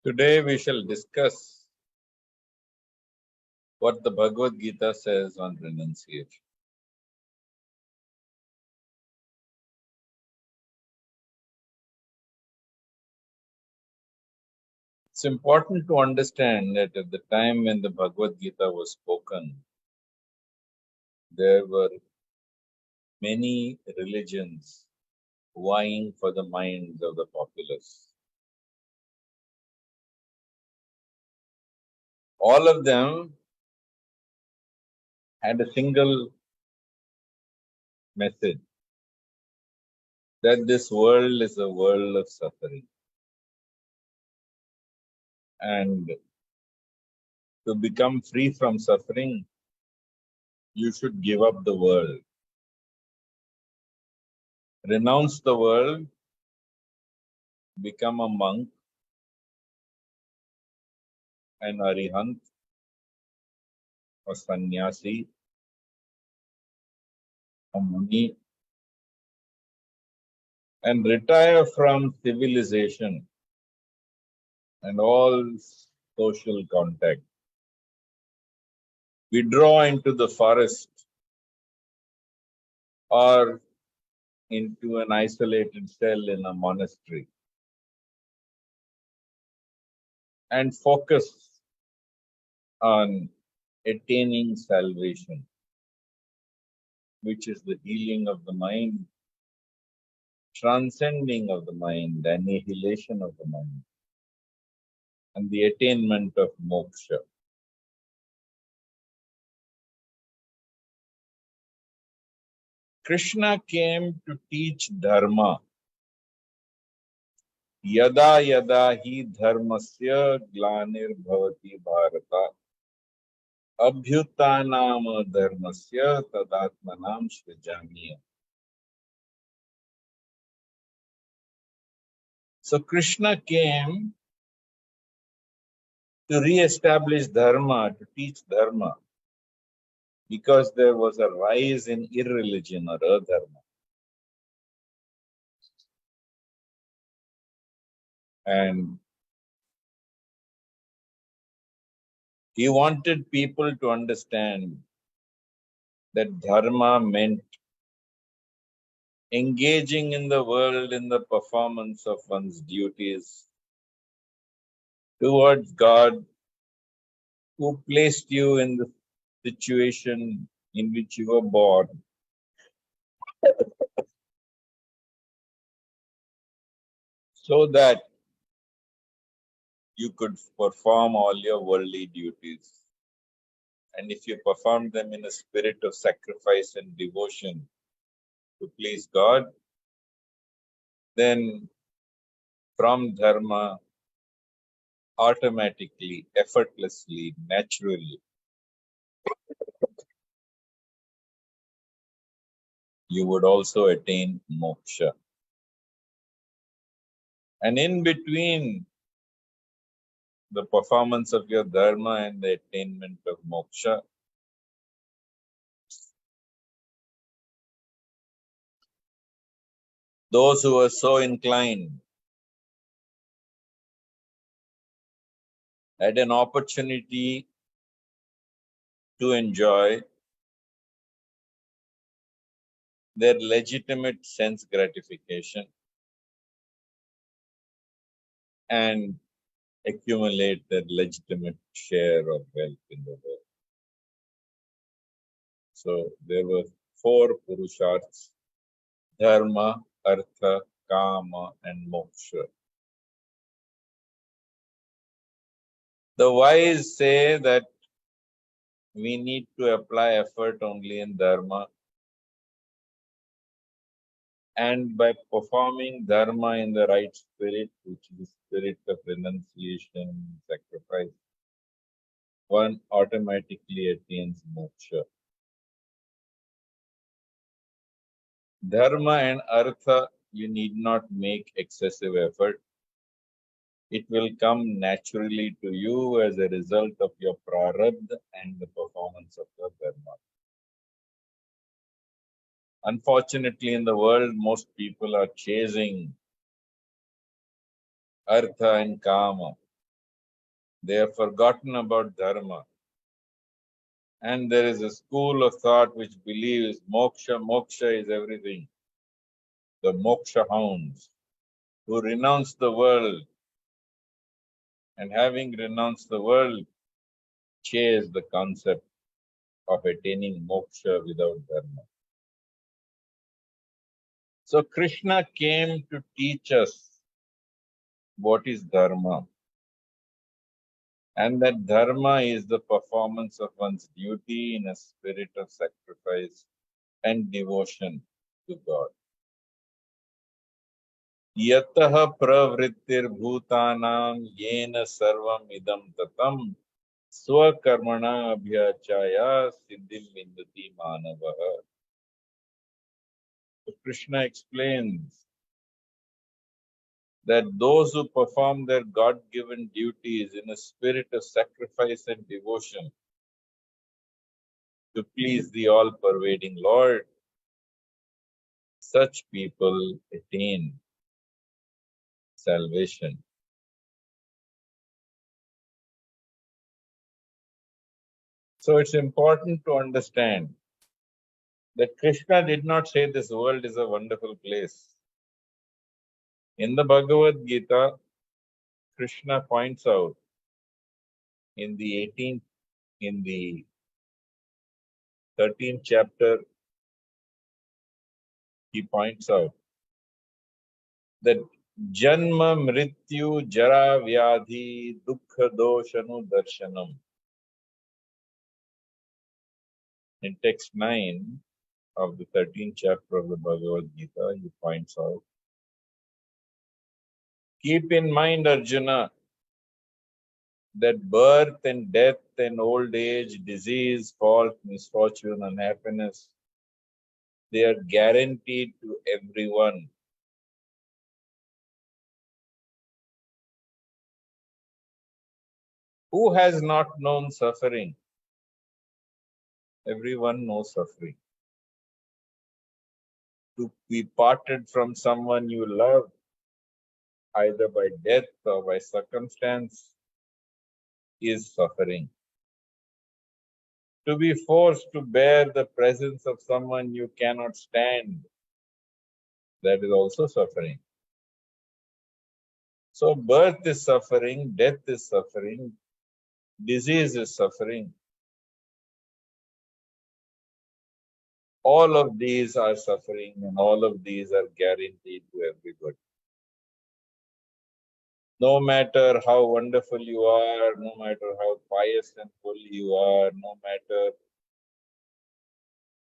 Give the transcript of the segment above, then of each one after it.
Today we shall discuss what the Bhagavad Geeta says on renunciation. It's important to understand that at the time when the Bhagavad Geeta was spoken, there were many religions vying for the minds of the populace. All of them had a single message, that this world is a world of suffering. And to become free from suffering, you should give up the world. Renounce the world, become a monk, an arihant, a sannyasi, a muni, and retire from civilization and all social contact. Withdraw into the forest or into an isolated cell in a monastery and focus on attaining salvation, which is the healing of the mind, transcending of the mind, annihilation of the mind, and the attainment of moksha. Krishna came to teach dharma. Yada yada hi dharmasya glanir bhavati bharata abhyutanam dharmasya tadatmanam srijamiya. So Krishna came to re-establish dharma, to teach dharma, because there was a rise in irreligion or adharma. And he wanted people to understand that dharma meant engaging in the world in the performance of one's duties towards God, who placed you in the situation in which you were born, so that you could perform all your worldly duties. And if you perform them in a spirit of sacrifice and devotion to please God, then from dharma, automatically, effortlessly, naturally, you would also attain moksha. And in between the performance of your dharma and the attainment of moksha, those who are so inclined had an opportunity to enjoy their legitimate sense gratification and accumulate their legitimate share of wealth in the world. So there were 4 purusharths: dharma, artha, kama, and moksha. The wise say that we need to apply effort only in dharma, and by performing dharma in the right spirit, which is the spirit of renunciation, sacrifice, one automatically attains moksha. Dharma and artha, you need not make excessive effort. It will come naturally to you as a result of your prarabdha and the performance of your dharma. Unfortunately, in the world, most people are chasing artha and kama They have forgotten about dharma. And there is a school of thought which believes moksha is everything. The moksha hounds who renounce the world, and having renounced the world, chase the concept of attaining moksha without dharma. So Krishna came to teach us what is dharma, and that dharma is the performance of one's duty in a spirit of sacrifice and devotion to God. Yataha pravrittir bhutanam yena sarvam idam tatam swakarmana abhyachaya siddhim vindati manavaha. So Krishna explains that those who perform their God-given duties in a spirit of sacrifice and devotion to please the all-pervading Lord, such people attain salvation. So it's important to understand that Krishna did not say this world is a wonderful place. In the Bhagawad Geeta, Krishna points out in the 13th chapter, he points out that Janma Mrityu Jara Vyadhi Dukkha Doshanu Darshanam. In text 9 of the 13th chapter of the Bhagavad Gita, he points out, keep in mind, Arjuna, that birth and death and old age, disease, fault, misfortune, unhappiness, they are guaranteed to everyone. Who has not known suffering? Everyone knows suffering. To be parted from someone you love, either by death or by circumstance, is suffering. To be forced to bear the presence of someone you cannot stand, that is also suffering. So birth is suffering, death is suffering, disease is suffering. All of these are suffering, and all of these are guaranteed to everybody. No matter how wonderful you are, no matter how pious and holy you are, no matter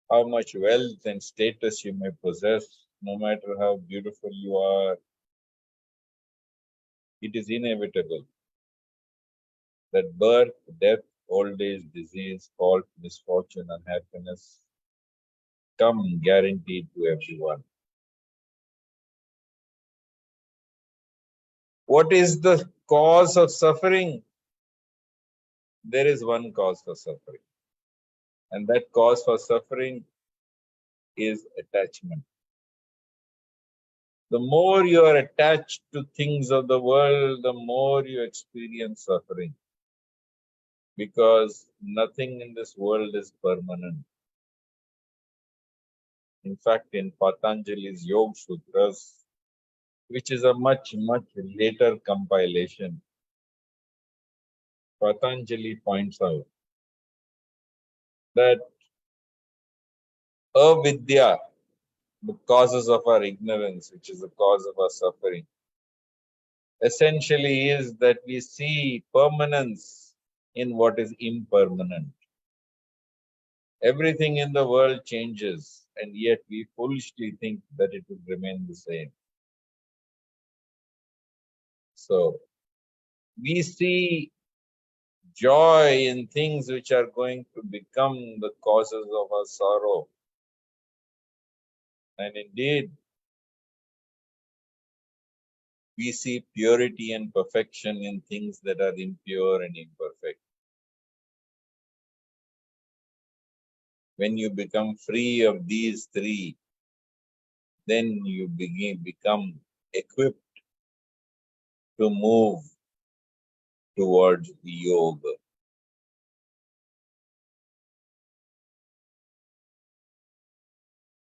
how much wealth and status you may possess, no matter how beautiful you are, it is inevitable that birth, death, old age, disease, fault, misfortune, and happiness come guaranteed to everyone. What is the cause of suffering? There is one cause for suffering, and that cause for suffering is attachment. The more you are attached to things of the world, the more you experience suffering, because nothing in this world is permanent. In fact, in Patanjali's Yoga Sutras, which is a much, much later compilation, Patanjali points out that avidya, the causes of our ignorance, which is the cause of our suffering, essentially is that we see permanence in what is impermanent. Everything in the world changes, and yet we foolishly think that it will remain the same. So, we see joy in things which are going to become the causes of our sorrow. And indeed, we see purity and perfection in things that are impure and imperfect. When you become free of these three, then you become equipped to move towards yoga.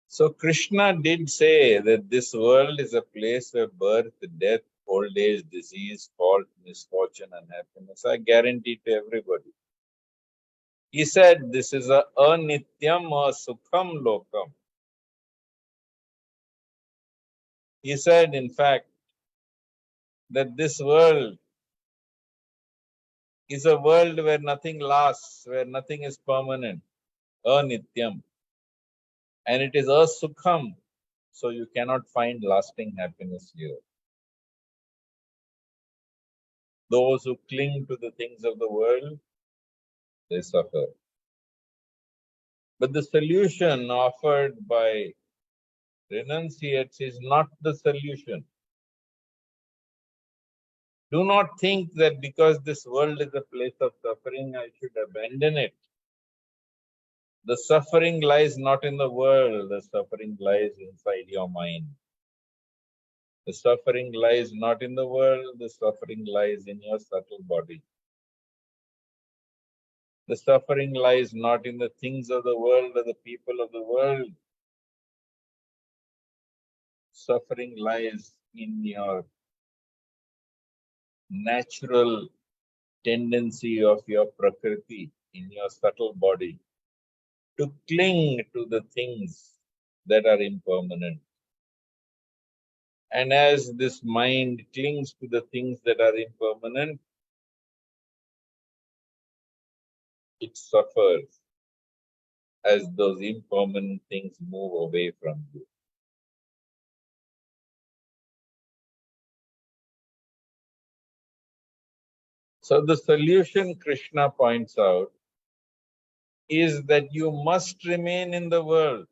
So Krishna did say that this world is a place where birth, death, old age, disease, fault, misfortune, and happiness are guaranteed to everybody. He said this is a anityam or sukham lokam. He said, in fact, that this world is a world where nothing lasts, where nothing is permanent, anityam. And it is asukham, so you cannot find lasting happiness here. Those who cling to the things of the world, they suffer. But the solution offered by renunciates is not the solution. Do not think that because this world is a place of suffering, I should abandon it. The suffering lies not in the world, the suffering lies inside your mind. The suffering lies not in the world, the suffering lies in your subtle body. The suffering lies not in the things of the world or the people of the world. Suffering lies in your natural tendency of your prakriti, in your subtle body, to cling to the things that are impermanent. And as this mind clings to the things that are impermanent, it suffers as those impermanent things move away from you. So the solution Krishna points out is that you must remain in the world,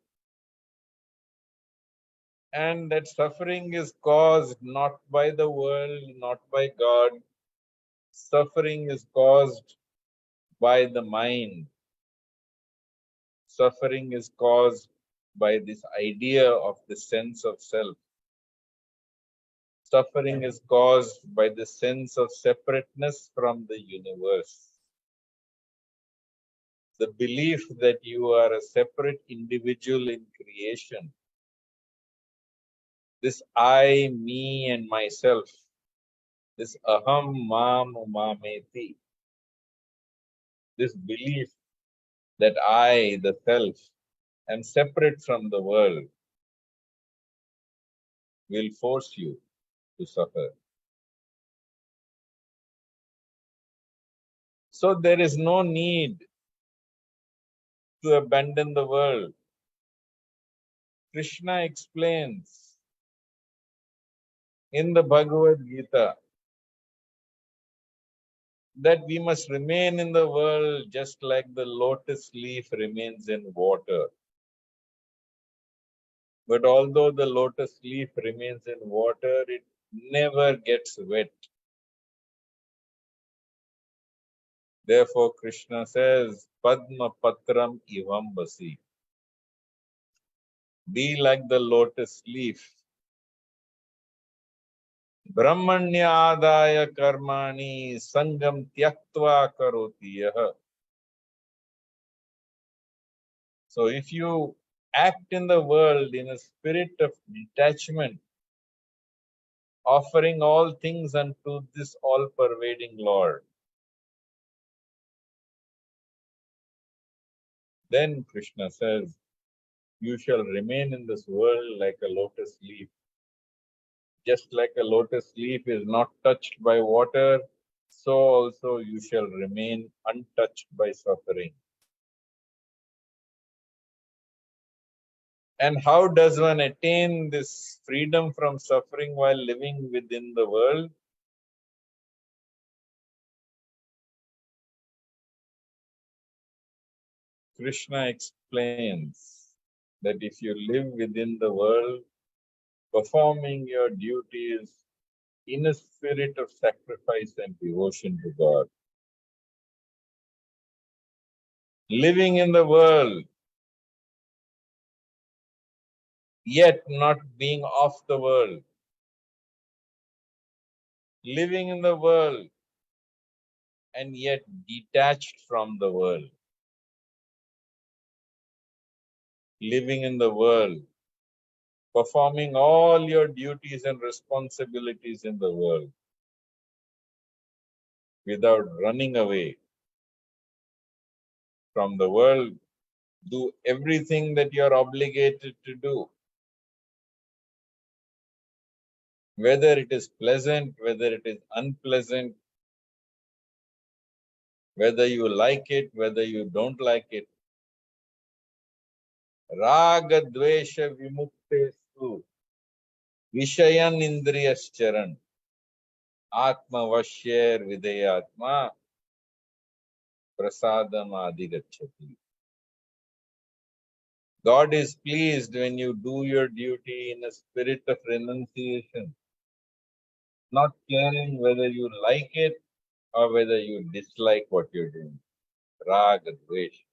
and that suffering is caused not by the world, not by God. Suffering is caused by the mind. Suffering is caused by this idea of the sense of self. Suffering is caused by the sense of separateness from the universe. The belief that you are a separate individual in creation. This I, me, and myself. This aham, mam, mameti. This belief that I, the self, am separate from the world will force you to suffer. So there is no need to abandon the world. Krishna explains in the Bhagawad Geeta that we must remain in the world just like the lotus leaf remains in water. But although the lotus leaf remains in water, it never gets wet. Therefore, Krishna says, Padma Patram Ivam Basi. Be like the lotus leaf. Brahmanya adaya karmani sangam tyaktva karoti yaha. So if you act in the world in a spirit of detachment, offering all things unto this all-pervading Lord, then Krishna says, you shall remain in this world like a lotus leaf. Just like a lotus leaf is not touched by water, so also you shall remain untouched by suffering. And how does one attain this freedom from suffering while living within the world? Krishna explains that if you live within the world, performing your duties in a spirit of sacrifice and devotion to God, living in the world, yet not being of the world, living in the world, and yet detached from the world, living in the world, performing all your duties and responsibilities in the world without running away from the world. Do everything that you are obligated to do, whether it is pleasant, whether it is unpleasant, whether you like it, whether you don't like it. Raga dvesha vimuktestu vishayan indriyascharan atma vashyar videyatma prasadam adigachati. God is pleased when you do your duty in a spirit of renunciation, not caring whether you like it or whether you dislike what you're doing. Raga dvesha.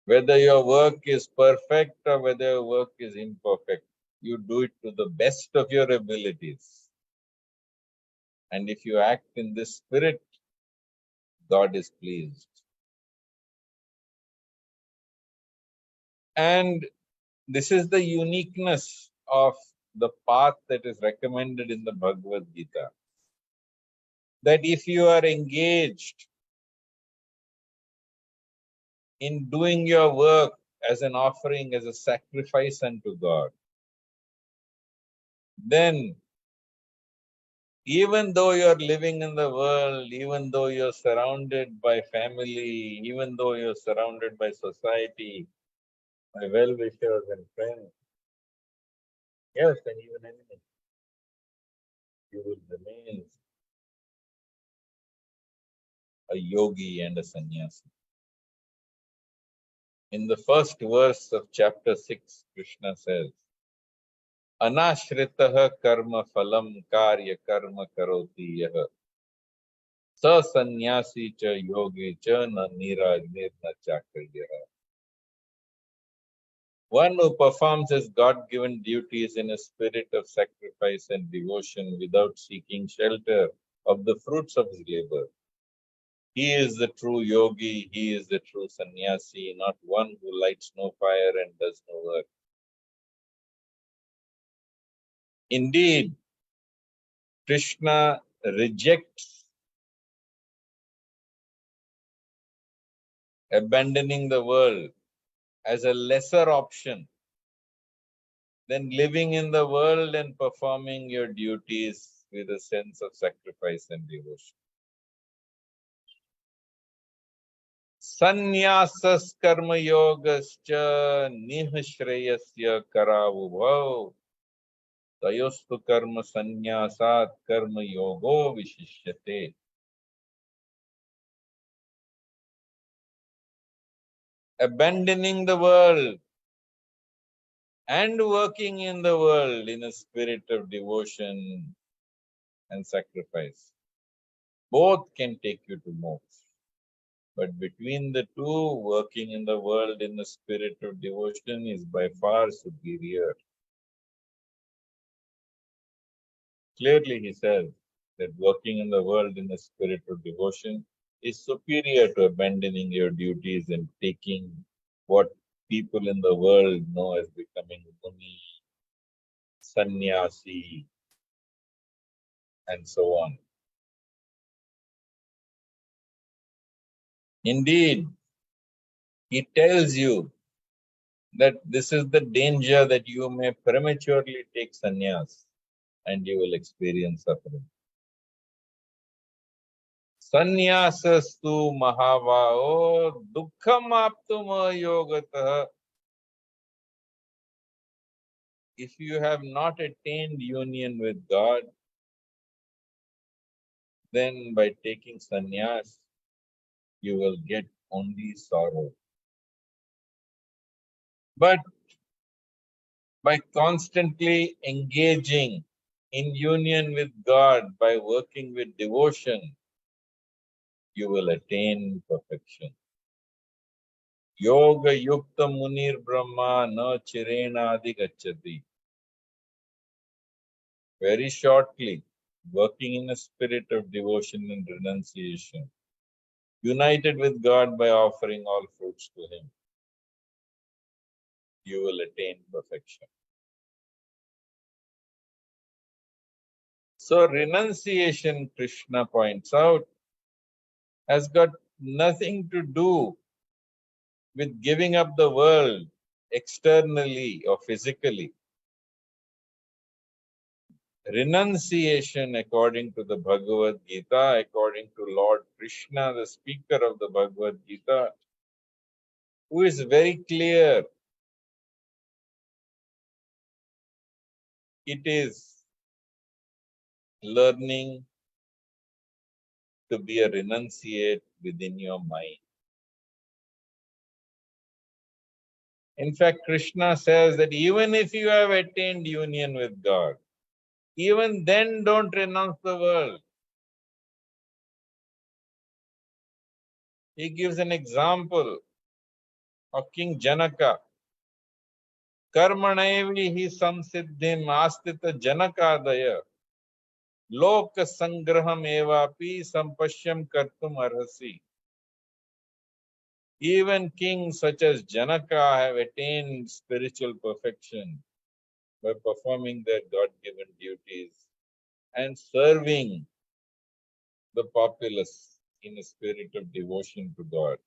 Whether your work is perfect or whether your work is imperfect, you do it to the best of your abilities. And if you act in this spirit, God is pleased. And this is the uniqueness of the path that is recommended in the Bhagavad Gita. That if you are engaged in doing your work as an offering, as a sacrifice unto God, then even though you're living in the world, even though you're surrounded by family, even though you're surrounded by society, by well-wishers and friends, yes, and even enemies, you will remain a yogi and a sannyasi. In the first verse of chapter 6, Krishna says, Anashritaha karma phalam karya karma karoti yaha sa sannyasi cha yogi cha na nirajnir na chakaryaha. One who performs his God-given duties in a spirit of sacrifice and devotion without seeking shelter of the fruits of his labor. He is the true yogi, he is the true sannyasi, not one who lights no fire and does no work. Indeed, Krishna rejects abandoning the world as a lesser option than living in the world and performing your duties with a sense of sacrifice and devotion. Sannyasas karma yogascha nihshreyasya karavubhav tayostu karma sannyasat karma yogo vishishyate. Abandoning the world and working in the world in a spirit of devotion and sacrifice. Both can take you to moksha. But between the two, working in the world in the spirit of devotion is by far superior. Clearly, he says that working in the world in the spirit of devotion is superior to abandoning your duties and taking what people in the world know as becoming muni, sannyasi, and so on. Indeed, he tells you that this is the danger that you may prematurely take sannyas and you will experience suffering. Sannyasastu mahavao dukkham aptuma yogatah. If you have not attained union with God, then by taking sannyas, you will get only sorrow. But by constantly engaging in union with God, by working with devotion, you will attain perfection. Yoga yukta munir brahma na chirena adhigacchati. Very shortly, working in a spirit of devotion and renunciation, united with God by offering all fruits to Him, you will attain perfection. So, renunciation, Krishna points out, has got nothing to do with giving up the world externally or physically. Renunciation, according to the Bhagavad Gita, according to Lord Krishna, the speaker of the Bhagavad Gita, who is very clear, it is learning to be a renunciate within your mind. In fact, Krishna says that even if you have attained union with God, even then don't renounce the world. He gives an example of King Janaka. Karmanaivi samsiddhim astita janakadaya lok sangraham evapi sampashyam kartum arhasi. Even kings such as Janaka have attained spiritual perfection by performing their God-given duties and serving the populace in a spirit of devotion to God.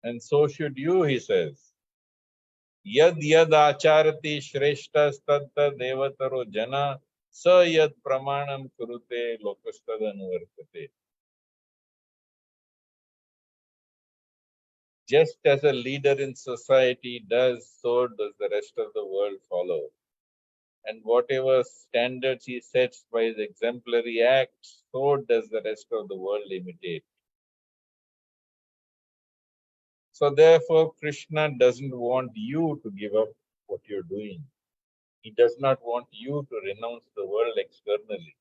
And so should you, he says. Yad yad acharati shreshtas tad tad devataro jana sa yad pramanam kurute lokastad anuvartate. Just as a leader in society does, so does the rest of the world follow. And whatever standards he sets by his exemplary acts, so does the rest of the world imitate. So therefore, Krishna doesn't want you to give up what you're doing. He does not want you to renounce the world externally.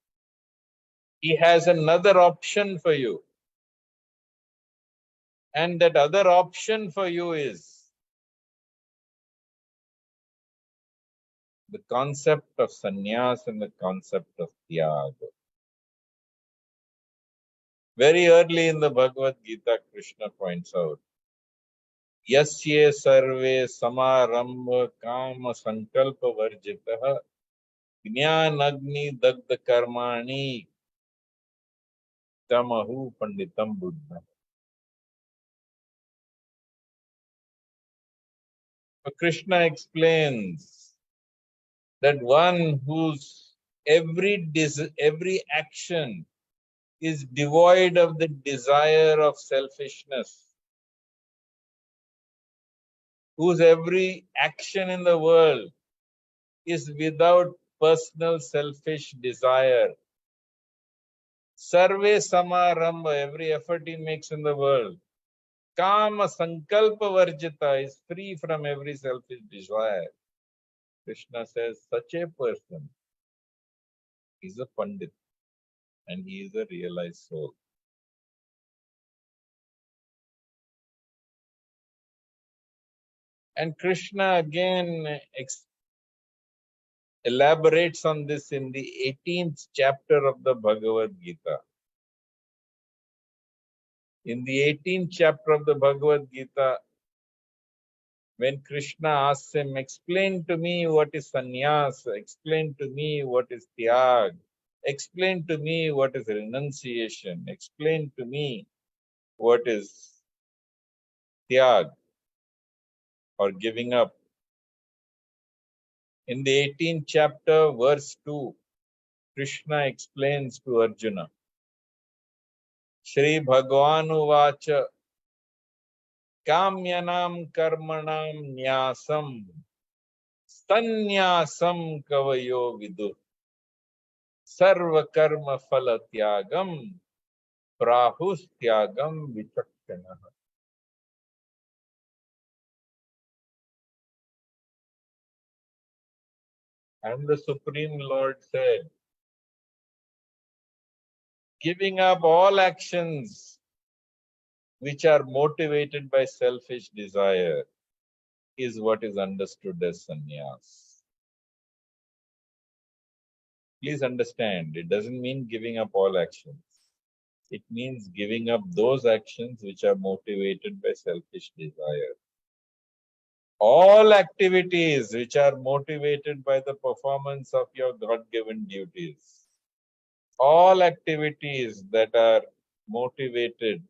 He has another option for you. And that other option for you is the concept of sannyas and the concept of tyaga. Very early in the Bhagavad Gita, Krishna points out, Yasye sarve samarambha kama sankalpa varjitah jnanagni dagda karmani tamahu panditam buddha. So Krishna explains that one whose every action is devoid of the desire of selfishness, whose every action in the world is without personal selfish desire. Sarve samarambha, every effort he makes in the world. Kama sankalpa varjita, is free from every selfish desire. Krishna says such a person is a pandit and he is a realized soul. And Krishna again elaborates on this in the 18th chapter of the Bhagavad Gita. In the 18th chapter of the Bhagavad Gita, when Krishna asks him, explain to me what is sannyas, explain to me what is tyag, explain to me what is renunciation, explain to me what is tyag or giving up. In the 18th chapter, verse 2, Krishna explains to Arjuna, Shri Bhagavanu Vacha Kamyanam Karmanam Nyasam Sannyasam Kavayo Vidu Sarva Karma Phala Tyagam Prahus Tyagam Vichakshana. And the Supreme Lord said, giving up all actions which are motivated by selfish desire is what is understood as sannyas. Please understand, it doesn't mean giving up all actions. It means giving up those actions which are motivated by selfish desire. All activities which are motivated by the performance of your God-given duties, all activities that are motivated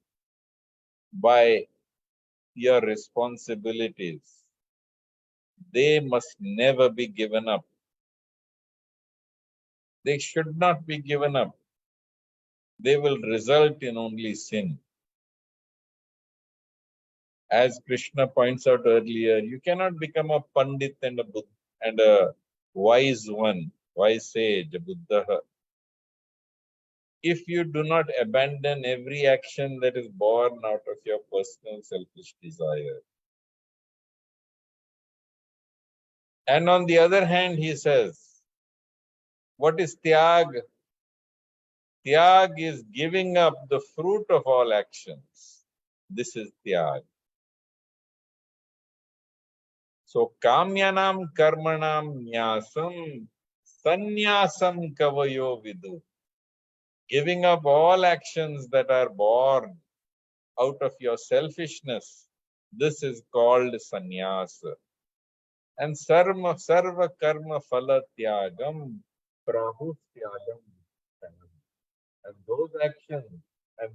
by your responsibilities, they must never be given up. They should not be given up. They will result in only sin. As Krishna points out earlier, you cannot become a Pandit and a wise one, wise sage, a Buddha, if you do not abandon every action that is born out of your personal selfish desire. And on the other hand, he says, what is tyag? Tyag is giving up the fruit of all actions. This is tyag. So, kamyanam karmanam nyasam sannyasam kavayo vidu. Giving up all actions that are born out of your selfishness. This is called sannyasa. And sarva karma phala tyagam prahu tyagam. And those actions and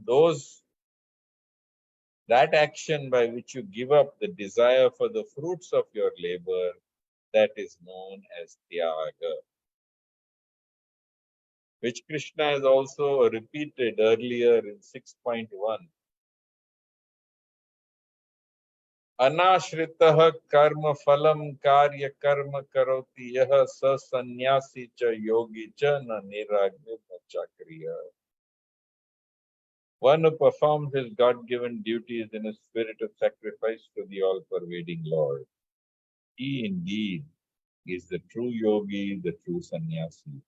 that action by which you give up the desire for the fruits of your labor, that is known as tyaga, which Krishna has also repeated earlier in 6.1. Anashritah karma phalam karya karma karoti yaha sa sannyasi cha yogi cha na niragni na chakriya. One who performs his God-given duties in a spirit of sacrifice to the all-pervading Lord. He indeed is the true yogi, the true sannyasi,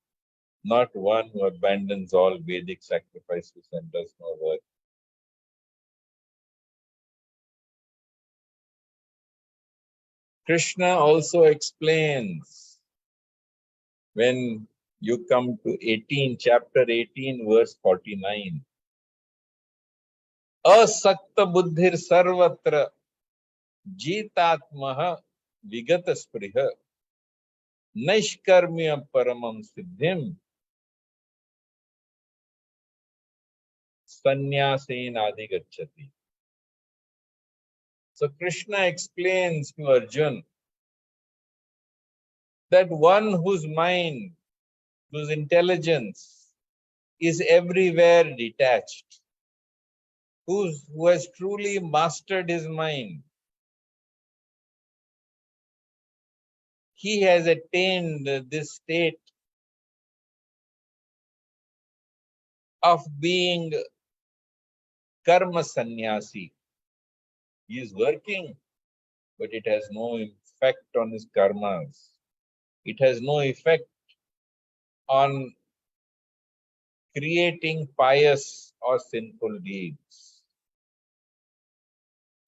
not one who abandons all Vedic sacrifices and does no work. Krishna also explains when you come to chapter 18, verse 49. Asakta buddhir sarvatra jitatmaha vigata spriha naishkarmya paramam siddhim sannyasen adhigacchati. So Krishna explains to Arjun that one whose mind, whose intelligence is everywhere detached, who has truly mastered his mind, he has attained this state of being karma sannyasi. He is working, but it has no effect on his karmas. It has no effect on creating pious or sinful deeds.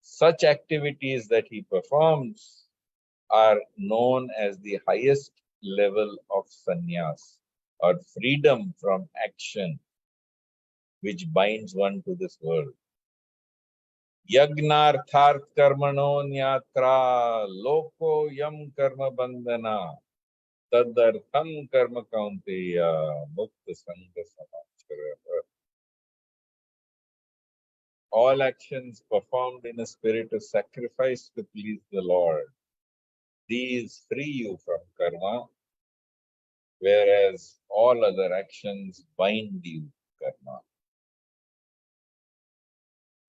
Such activities that he performs are known as the highest level of sannyas, or freedom from action, which binds one to this world. Yagnartharth karmano nyatra loko yam karma bandhana tadartham karma kaunteya mukta sangha samachara. All actions performed in a spirit of sacrifice to please the Lord, these free you from karma, whereas all other actions bind you to karma.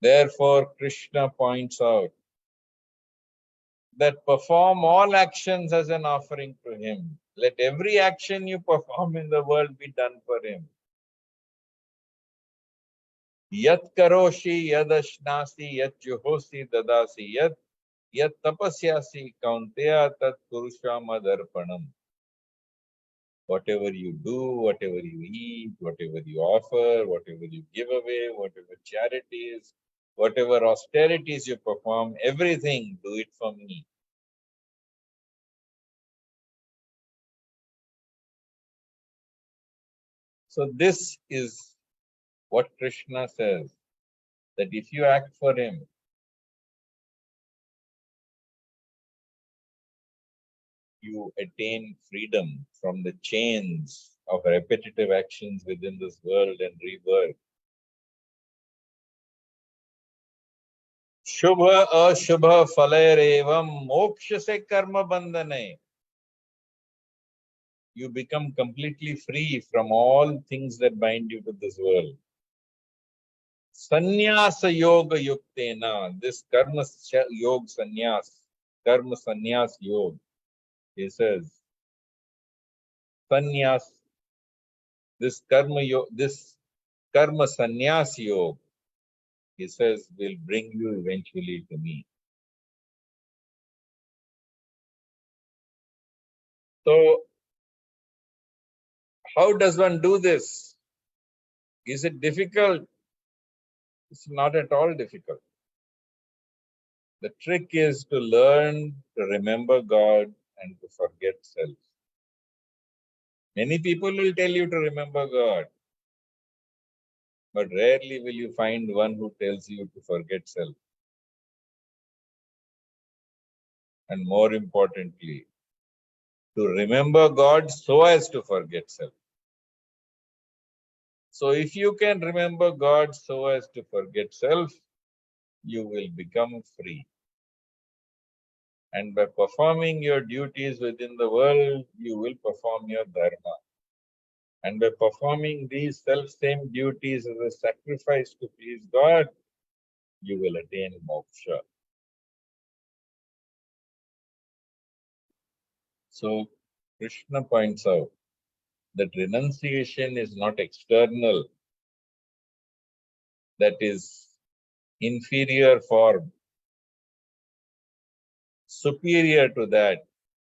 Therefore, Krishna points out that perform all actions as an offering to him. Let every action you perform in the world be done for him. Yat karoshi yadashnasi yat juhosi dadasi yat tapasyasi kaunteya tat purushamadarpanam. Whatever you do, whatever you eat, whatever you offer, whatever you give away, whatever charities, whatever austerities you perform, everything, do it for me. So this is what Krishna says, that if you act for him, you attain freedom from the chains of repetitive actions within this world and rebirth. Shubha ashubha phalarevam moksha se karma bandhane. You become completely free from all things that bind you to this world. Sannyasa yoga yuktena, this yoga karma sannyas yoga, he says, sannyas, this karma sannyas yoga, he says, will bring you eventually to me. So, how does one do this? Is it difficult? It's not at all difficult. The trick is to learn to remember God and to forget self. Many people will tell you to remember God, but rarely will you find one who tells you to forget self. And more importantly, to remember God so as to forget self. So if you can remember God so as to forget self, you will become free. And by performing your duties within the world, you will perform your dharma. And by performing these self-same duties as a sacrifice to please God, you will attain moksha. So Krishna points out that renunciation is not external, that is inferior form. Superior to that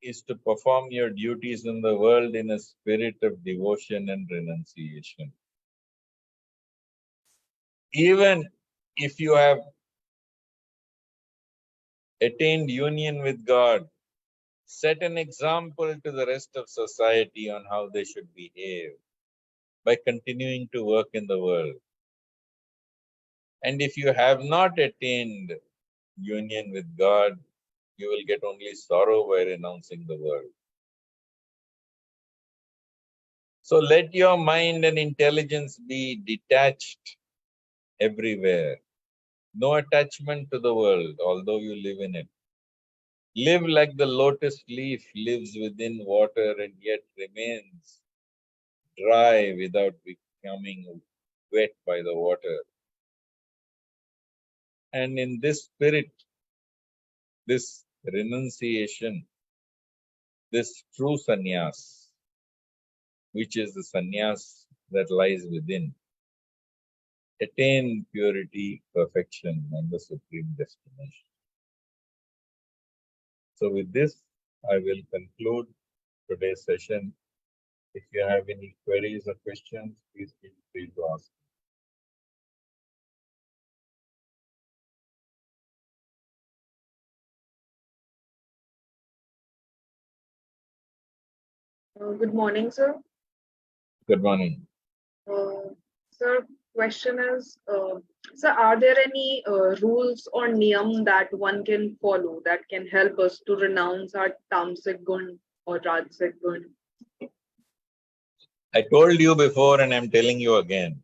is to perform your duties in the world in a spirit of devotion and renunciation. Even if you have attained union with God, set an example to the rest of society on how they should behave by continuing to work in the world. And if you have not attained union with God, you will get only sorrow by renouncing the world. So let your mind and intelligence be detached everywhere. No attachment to the world, although you live in it. Live like the lotus leaf lives within water and yet remains dry without becoming wet by the water. And in this spirit, this renunciation, this true sannyas, which is the sannyas that lies within, attain purity, perfection, and the supreme destination. So with this, I will conclude today's session. If you have any queries or questions, please feel free to ask. Good morning, sir. Good morning. Sir, question is, sir, are there any rules or niyam that one can follow that can help us to renounce our tamasic gun or rajasic gun? I told you before and I'm telling you again.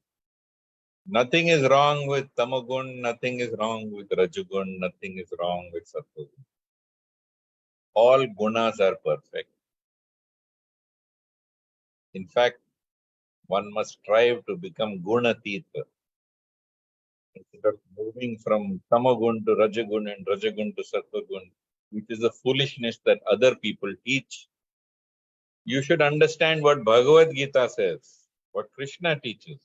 Nothing is wrong with tamagun, nothing is wrong with rajagun, nothing is wrong with sattvagun. All gunas are perfect. In fact, one must strive to become gunatita. Instead of moving from tamagun to rajagun and rajagun to sattvagun, which is a foolishness that other people teach, you should understand what Bhagawad Geeta says, what Krishna teaches.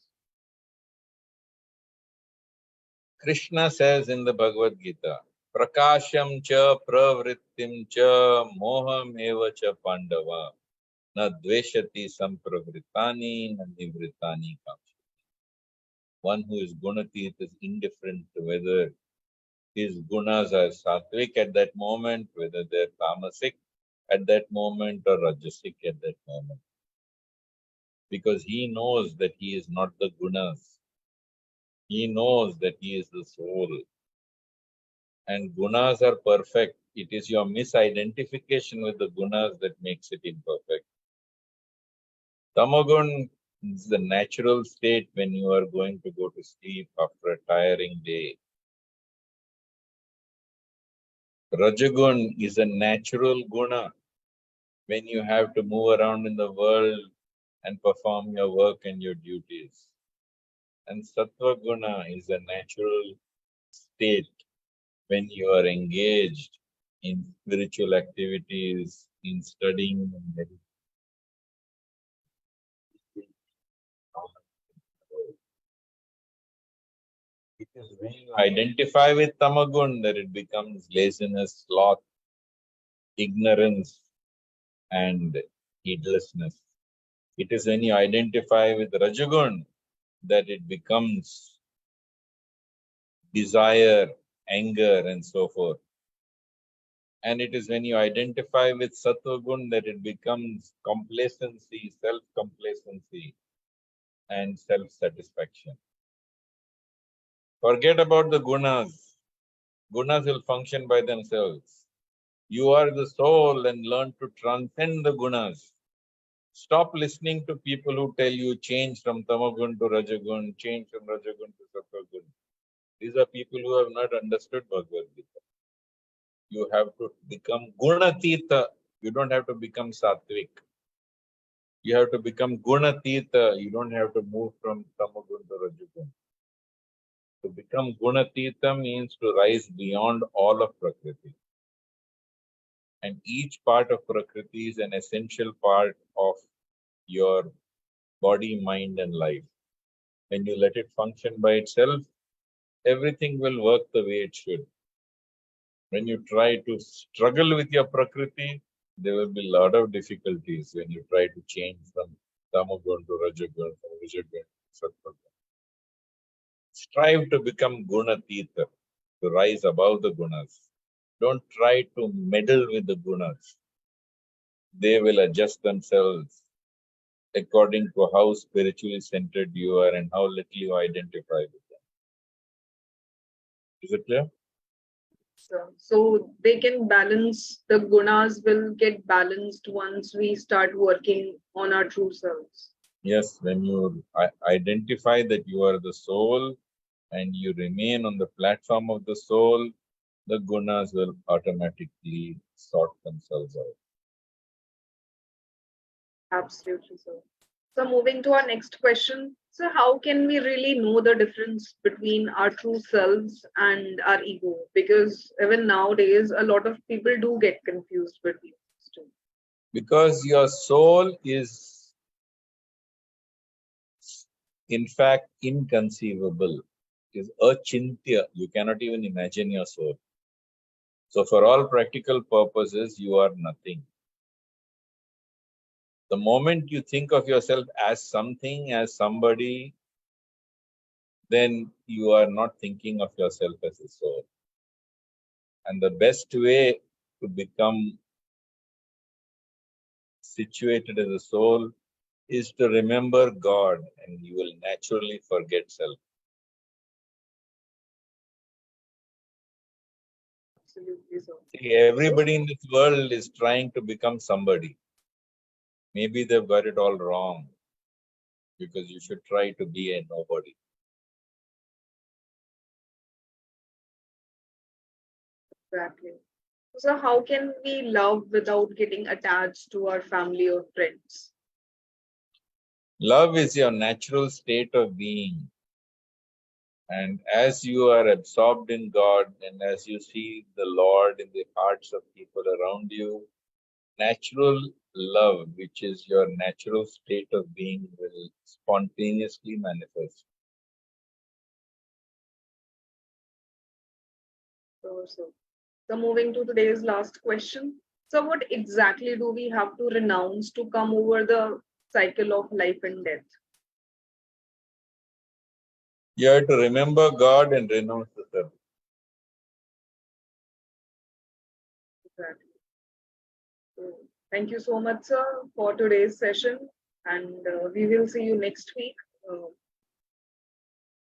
Krishna says in the Bhagavad Gita, Prakasham cha pravrittim cha moham eva cha pandava na dveshati sampravritani na nivritani kamshati. One who is gunatit is indifferent to whether his gunas are sattvic at that moment, whether they're tamasic at that moment or rajasic at that moment. because he knows that he is not the gunas. He knows that he is the soul. And gunas are perfect. It is your misidentification with the gunas that makes it imperfect. Tamagun is the natural state when you are going to go to sleep after a tiring day. Rajagun is a natural guna when you have to move around in the world and perform your work and your duties. And Sattva Guna is a natural state when you are engaged in spiritual activities, in studying and meditating. It is when you identify with Tamagun that it becomes laziness, sloth, ignorance, and heedlessness. It is when you identify with Rajagun that it becomes desire, anger, and so forth. And it is when you identify with Sattva Gun that it becomes complacency, self-complacency, and self-satisfaction. Forget about the gunas. Gunas will function by themselves. You are the soul and learn to transcend the gunas. Stop listening to people who tell you change from Tamagun to Rajagun, change from Rajagun to Sattvagun. These are people who have not understood Bhagavad Gita. You have to become Gunatita. You don't have to become Sattvic. You have to become Gunatita. You don't have to move from Tamagun to Rajagun. To become Gunatita means to rise beyond all of Prakriti. And each part of Prakriti is an essential part of your body, mind, and life. When you let it function by itself, everything will work the way it should. When you try to struggle with your Prakriti, there will be a lot of difficulties when you try to change from Tamagun to Rajagun, from Rajagun to Sattvagun. Strive to become Gunatita, to rise above the Gunas. Don't try to meddle with the Gunas. They will adjust themselves according to how spiritually centered you are and how little you identify with them. Is it clear? So they can balance, the gunas will get balanced once we start working on our true selves. Yes, when you identify that you are the soul and you remain on the platform of the soul, the gunas will automatically sort themselves out. Absolutely, sir. So moving to our next question. So how can we really know the difference between our true selves and our ego? Because even nowadays, a lot of people do get confused between these two. Because your soul is, in fact, inconceivable. It is achintya. You cannot even imagine your soul. So for all practical purposes, you are nothing. The moment you think of yourself as something, as somebody, then you are not thinking of yourself as a soul. And the best way to become situated as a soul is to remember God, and you will naturally forget self. Absolutely, sir. See, everybody in this world is trying to become somebody. Maybe they've got it all wrong, because you should try to be a nobody. Exactly. So how can we love without getting attached to our family or friends? Love is your natural state of being. And as you are absorbed in God and as you see the Lord in the hearts of people around you, natural love, which is your natural state of being, will spontaneously manifest. So moving to today's last question. So what exactly do we have to renounce to come over the cycle of life and death? You have to remember God and renounce the self. Exactly. So thank you so much, sir, for today's session. and we will see you next week.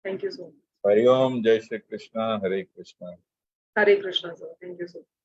Thank you so much. Hari Om, Jai Shri Krishna, Hare Krishna. Hare Krishna, sir. Thank you so much.